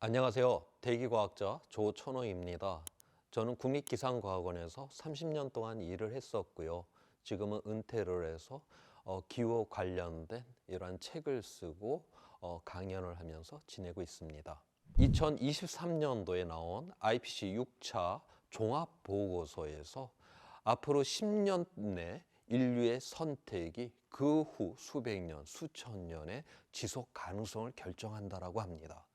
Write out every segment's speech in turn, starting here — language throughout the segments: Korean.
안녕하세요. 대기과학자 조천호입니다. 저는 국립기상과학원에서 30년 동안 일을 했었고요. 지금은 은퇴를 해서 기후 관련된 이러한 책을 쓰고 강연을 하면서 지내고 있습니다. 2023년도에 나온 IPCC 6차 종합보고서에서 앞으로 10년 내 인류의 선택이 그 후 수백 년, 수천 년의 지속 가능성을 결정한다라고 합니다.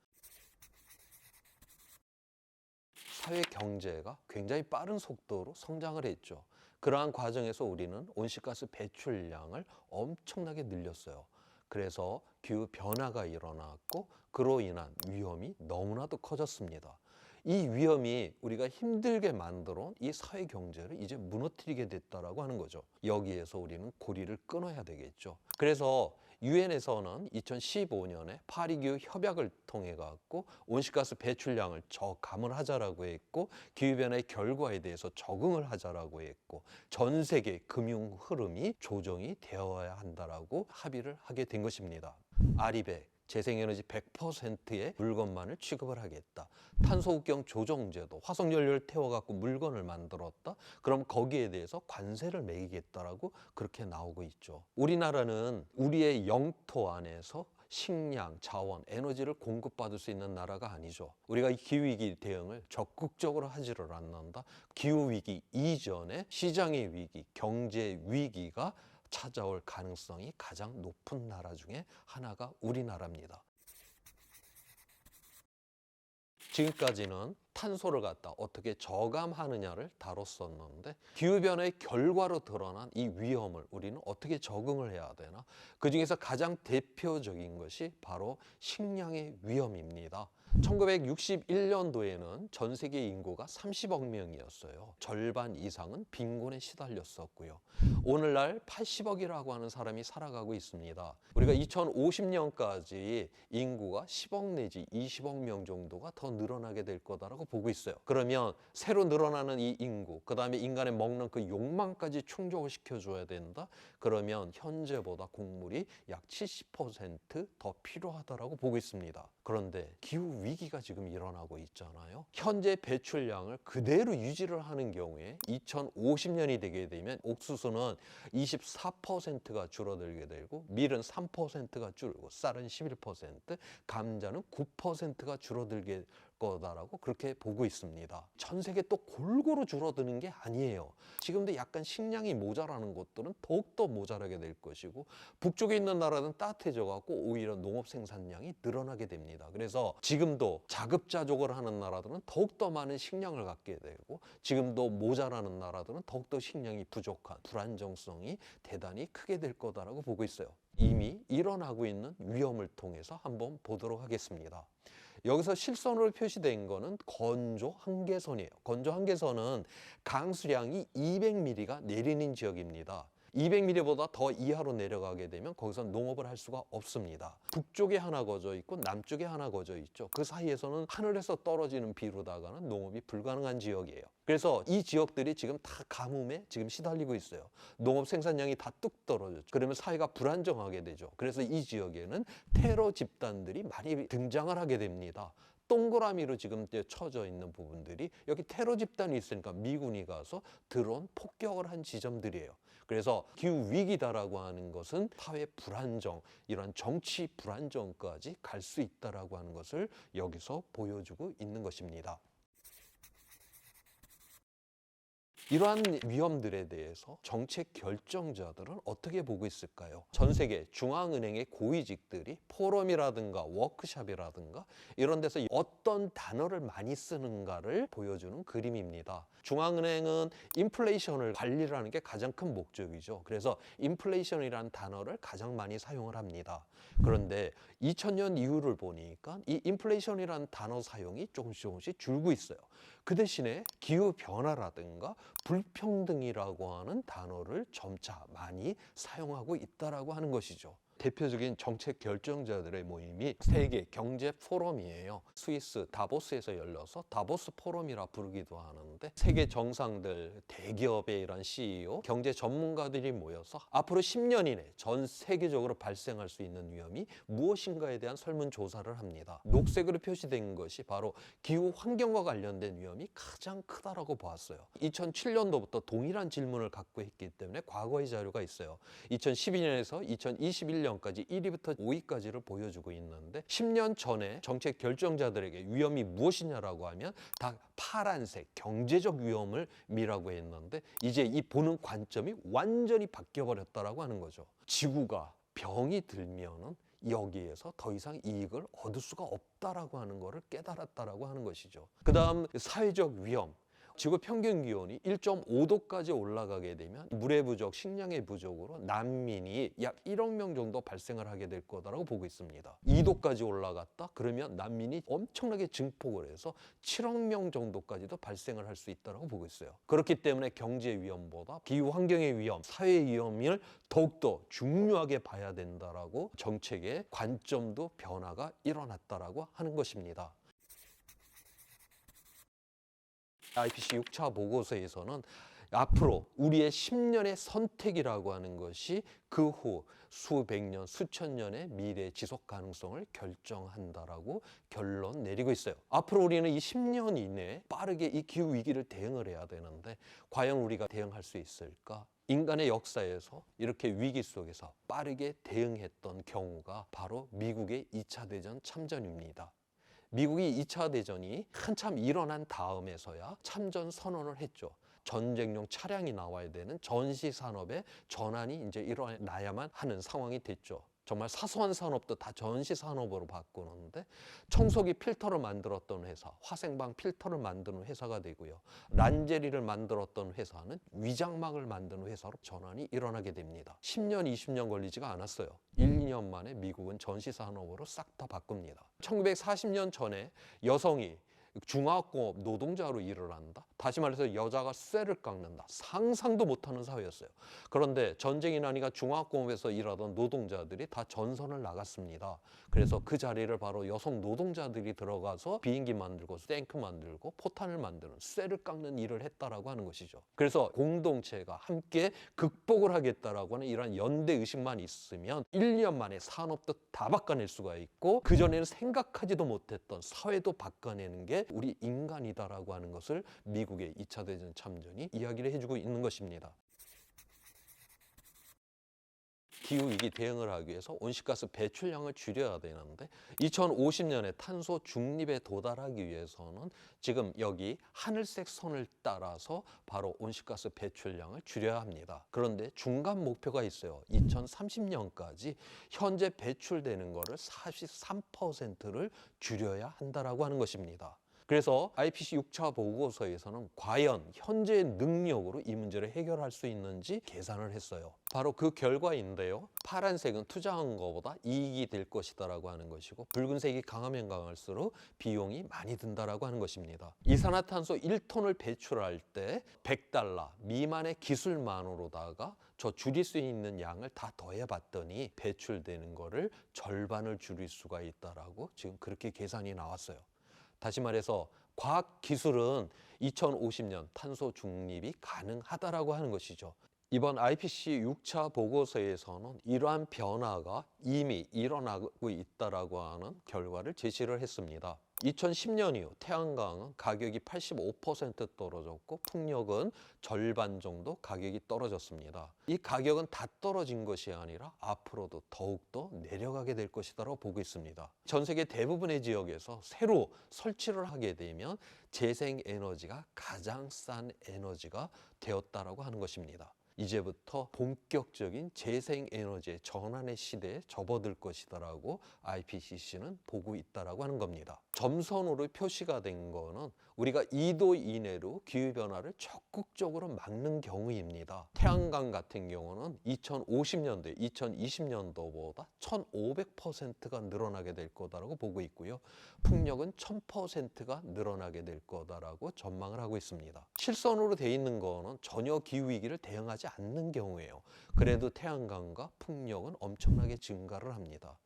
사회 경제가 굉장히 빠른 속도로 성장을 했죠. 그러한 과정에서 우리는 온실가스 배출량을 엄청나게 늘렸어요. 그래서 기후 변화가 일어났고 그로 인한 위험이 너무나도 커졌습니다. 이 위험이 우리가 힘들게 만들어 온 이 사회 경제를 이제 무너뜨리게 됐다라고 하는 거죠. 여기에서 우리는 고리를 끊어야 되겠죠. 그래서 유엔에서는 2015년에 파리기후 협약을 통해 갖고 온실가스 배출량을 저감을 하자라고 했고 기후변화의 결과에 대해서 적응을 하자라고 했고 전 세계 금융 흐름이 조정이 되어야 한다라고 합의를 하게 된 것입니다. 아리백 재생에너지 100%의 물건만을 취급을 하겠다. 탄소국경 조정제도, 화석연료를 태워갖고 물건을 만들었다. 그럼 거기에 대해서 관세를 매기겠다라고 그렇게 나오고 있죠. 우리나라는 우리의 영토 안에서 식량, 자원, 에너지를 공급받을 수 있는 나라가 아니죠. 우리가 이 기후위기 대응을 적극적으로 하지를 않는다. 기후위기 이전에 시장의 위기, 경제 위기가 찾아올 가능성이 가장 높은 나라 중에 하나가 우리나라입니다. 지금까지는 탄소를 갖다 어떻게 저감하느냐를 다뤘었는데 기후변화의 결과로 드러난 이 위험을 우리는 어떻게 적응을 해야 되나? 그중에서 가장 대표적인 것이 바로 식량의 위험입니다. 1961년도에는 전 세계 인구가 30억 명이었어요. 절반 이상은 빈곤에 시달렸었고요. 오늘날 80억이라고 하는 사람이 살아가고 있습니다. 우리가 2050년까지 인구가 10억 내지 20억 명 정도가 더 늘어나게 될 거다라고 보고 있어요. 그러면 새로 늘어나는 이 인구, 그 다음에 인간의 먹는 그 욕망까지 충족을 시켜줘야 된다? 그러면 현재보다 곡물이 약 70% 더 필요하다라고 보고 있습니다. 그런데 기후 위기가 지금 일어나고 있잖아요. 현재 배출량을 그대로 유지를 하는 경우에 2050년이 되게 되면 옥수수는 24%가 줄어들게 되고 밀은 3%가 줄고 쌀은 11%, 감자는 9%가 줄어들게 거다라고 그렇게 보고 있습니다. 전 세계 또 골고루 줄어드는 게 아니에요. 지금도 약간 식량이 모자라는 곳들은 더욱더 모자라게 될 것이고 북쪽에 있는 나라는 따뜻해져 갖고 오히려 농업 생산량이 늘어나게 됩니다. 그래서 지금도 자급자족을 하는 나라들은 더욱더 많은 식량을 갖게 되고 지금도 모자라는 나라들은 더욱더 식량이 부족한 불안정성이 대단히 크게 될 거다라고 보고 있어요. 이미 일어나고 있는 위험을 통해서 한번 보도록 하겠습니다. 여기서 실선으로 표시된 거는 건조 한계선이에요. 건조 한계선은 강수량이 200mm가 내리는 지역입니다. 200mm보다 더 이하로 내려가게 되면 거기서 농업을 할 수가 없습니다. 북쪽에 하나 거져 있고 남쪽에 하나 거져 있죠. 그 사이에서는 하늘에서 떨어지는 비로다가는 농업이 불가능한 지역이에요. 그래서 이 지역들이 지금 다 가뭄에 지금 시달리고 있어요. 농업 생산량이 다 뚝 떨어졌죠. 그러면 사회가 불안정하게 되죠. 그래서 이 지역에는 테러 집단들이 많이 등장을 하게 됩니다. 동그라미로 지금 쳐져 있는 부분들이 여기 테러 집단이 있으니까 미군이 가서 드론 폭격을 한 지점들이에요. 그래서 기후 위기다라고 하는 것은 사회 불안정, 이런 정치 불안정까지 갈 수 있다라고 하는 것을 여기서 보여주고 있는 것입니다. 이러한 위험들에 대해서 정책 결정자들은 어떻게 보고 있을까요? 전 세계 중앙은행의 고위직들이 포럼이라든가 워크숍이라든가 이런 데서 어떤 단어를 많이 쓰는가를 보여주는 그림입니다. 중앙은행은 인플레이션을 관리를 하는 게 가장 큰 목적이죠. 그래서 인플레이션이라는 단어를 가장 많이 사용을 합니다. 그런데 2000년 이후를 보니까 이 인플레이션이라는 단어 사용이 조금씩 줄고 있어요. 그 대신에 기후변화라든가 불평등이라고 하는 단어를 점차 많이 사용하고 있다라고 하는 것이죠. 대표적인 정책 결정자들의 모임이 세계 경제 포럼이에요. 스위스 다보스에서 열려서 다보스 포럼이라 부르기도 하는데 세계 정상들, 대기업의 이런 CEO, 경제 전문가들이 모여서 앞으로 10년 이내 전 세계적으로 발생할 수 있는 위험이 무엇인가에 대한 설문조사를 합니다. 녹색으로 표시된 것이 바로 기후 환경과 관련된 위험이 가장 크다라고 보았어요. 2007년도부터 동일한 질문을 갖고 있기 때문에 과거의 자료가 있어요. 2012년에서 2021년까지 1위부터 5위까지를 보여주고 있는데 10년 전에 정책 결정자들에게 위험이 무엇이냐라고 하면 다 파란색 경제적 위험을 미라고 했는데 이제 이 보는 관점이 완전히 바뀌어버렸다라고 하는 거죠. 지구가 병이 들면은 여기에서 더 이상 이익을 얻을 수가 없다라고 하는 것을 깨달았다라고 하는 것이죠. 그 다음 사회적 위험. 지구 평균 기온이 1.5도까지 올라가게 되면 물의 부족, 식량의 부족으로 난민이 약 1억 명 정도 발생을 하게 될 거다라고 보고 있습니다. 2도까지 올라갔다? 그러면 난민이 엄청나게 증폭을 해서 7억 명 정도까지도 발생을 할 수 있다고 보고 있어요. 그렇기 때문에 경제 위험보다 기후 환경의 위험, 사회 위험을 더욱더 중요하게 봐야 된다라고 정책의 관점도 변화가 일어났다라고 하는 것입니다. IPCC 6차 보고서에서는 앞으로 우리의 10년의 선택이라고 하는 것이 그 후 수백 년, 수천 년의 미래 지속 가능성을 결정한다라고 결론 내리고 있어요. 앞으로 우리는 이 10년 이내에 빠르게 이 기후 위기를 대응을 해야 되는데 과연 우리가 대응할 수 있을까? 인간의 역사에서 이렇게 위기 속에서 빠르게 대응했던 경우가 바로 미국의 2차 대전 참전입니다. 미국이 2차 대전이 한참 일어난 다음에서야 참전 선언을 했죠. 전쟁용 차량이 나와야 되는 전시 산업의 전환이 이제 일어나야만 하는 상황이 됐죠. 정말 사소한 산업도 다 전시 산업으로 바꾸는데 청소기 필터를 만들었던 회사, 화생방 필터를 만드는 회사가 되고요. 란제리를 만들었던 회사는 위장막을 만드는 회사로 전환이 일어나게 됩니다. 10년, 20년 걸리지가 않았어요. 1, 2년 만에 미국은 전시 산업으로 싹 다 바꿉니다. 1940년 전에 여성이 중화학공업 노동자로 일을 한다. 다시 말해서 여자가 쇠를 깎는다. 상상도 못하는 사회였어요. 그런데 전쟁이 나니까 중화학공업에서 일하던 노동자들이 다 전선을 나갔습니다. 그래서 그 자리를 바로 여성 노동자들이 들어가서 비행기 만들고 탱크 만들고 포탄을 만드는 쇠를 깎는 일을 했다라고 하는 것이죠. 그래서 공동체가 함께 극복을 하겠다라고 하는 이런 연대 의식만 있으면 1, 2년 만에 산업도 다 바꿔낼 수가 있고 그전에는 생각하지도 못했던 사회도 바꿔내는 게 우리 인간이다라고 하는 것을 미국의 2차 대전 참전이 이야기를 해주고 있는 것입니다. 기후위기 대응을 하기 위해서 온실가스 배출량을 줄여야 되는데 2050년에 탄소 중립에 도달하기 위해서는 지금 여기 하늘색 선을 따라서 바로 온실가스 배출량을 줄여야 합니다. 그런데 중간 목표가 있어요. 2030년까지 현재 배출되는 거를 43%를 줄여야 한다라고 하는 것입니다. 그래서 IPCC 6차 보고서에서는 과연 현재의 능력으로 이 문제를 해결할 수 있는지 계산을 했어요. 바로 그 결과인데요. 파란색은 투자한 것보다 이익이 될 것이다라고 하는 것이고 붉은색이 강하면 강할수록 비용이 많이 든다라고 하는 것입니다. 이산화탄소 1톤을 배출할 때 $100 미만의 기술만으로다가 저 줄일 수 있는 양을 다 더해봤더니 배출되는 거를 절반을 줄일 수가 있다라고 지금 그렇게 계산이 나왔어요. 다시 말해서 과학기술은 2050년 탄소 중립이 가능하다라고 하는 것이죠. 이번 IPCC 6차 보고서에서는 이러한 변화가 이미 일어나고 있다라고 하는 결과를 제시를 했습니다. 2010년 이후 태양광은 가격이 85% 떨어졌고 풍력은 절반 정도 가격이 떨어졌습니다. 이 가격은 다 떨어진 것이 아니라 앞으로도 더욱더 내려가게 될 것이라고 보고 있습니다. 전 세계 대부분의 지역에서 새로 설치를 하게 되면 재생에너지가 가장 싼 에너지가 되었다라고 하는 것입니다. 이제부터 본격적인 재생에너지의 전환의 시대에 접어들 것이다라고 IPCC는 보고 있다라고 하는 겁니다. 점선으로 표시가 된 거는 우리가 2도 이내로 기후변화를 적극적으로 막는 경우입니다. 태양광 같은 경우는 2050년도에 2020년도보다 1500%가 늘어나게 될 거다라고 보고 있고요. 풍력은 1000%가 늘어나게 될 거다라고 전망을 하고 있습니다. 실선으로 돼 있는 거는 전혀 기후위기를 대응하지 일어나지 않는 경우에요. 그래도 태양광과 풍력은 엄청나게 증가를 합니다.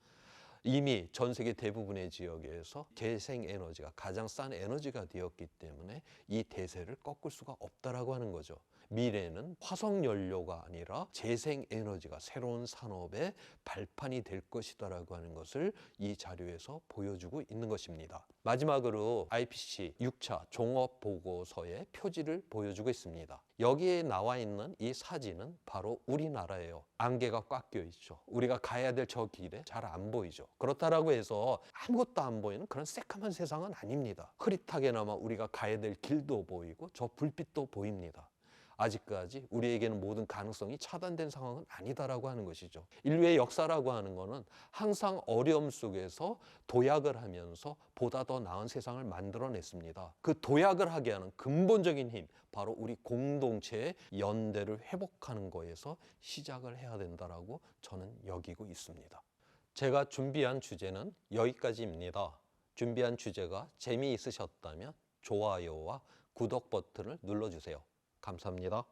이미 전 세계 대부분의 지역에서 재생에너지가 가장 싼 에너지가 되었기 때문에 이 대세를 꺾을 수가 없다라고 하는 거죠. 미래는 화석연료가 아니라 재생에너지가 새로운 산업의 발판이 될 것이다라고 하는 것을 이 자료에서 보여주고 있는 것입니다. 마지막으로 IPCC 6차 종합보고서의 표지를 보여주고 있습니다. 여기에 나와 있는 이 사진은 바로 우리나라예요. 안개가 꽉 껴 있죠. 우리가 가야 될 저 길에 잘 안 보이죠. 그렇다라고 해서 아무것도 안 보이는 그런 새까만 세상은 아닙니다. 흐릿하게나마 우리가 가야 될 길도 보이고 저 불빛도 보입니다. 아직까지 우리에게는 모든 가능성이 차단된 상황은 아니다라고 하는 것이죠. 인류의 역사라고 하는 것은 항상 어려움 속에서 도약을 하면서 보다 더 나은 세상을 만들어냈습니다. 그 도약을 하게 하는 근본적인 힘, 바로 우리 공동체의 연대를 회복하는 거에서 시작을 해야 된다라고 저는 여기고 있습니다. 제가 준비한 주제는 여기까지입니다. 준비한 주제가 재미있으셨다면 좋아요와 구독 버튼을 눌러주세요. 감사합니다.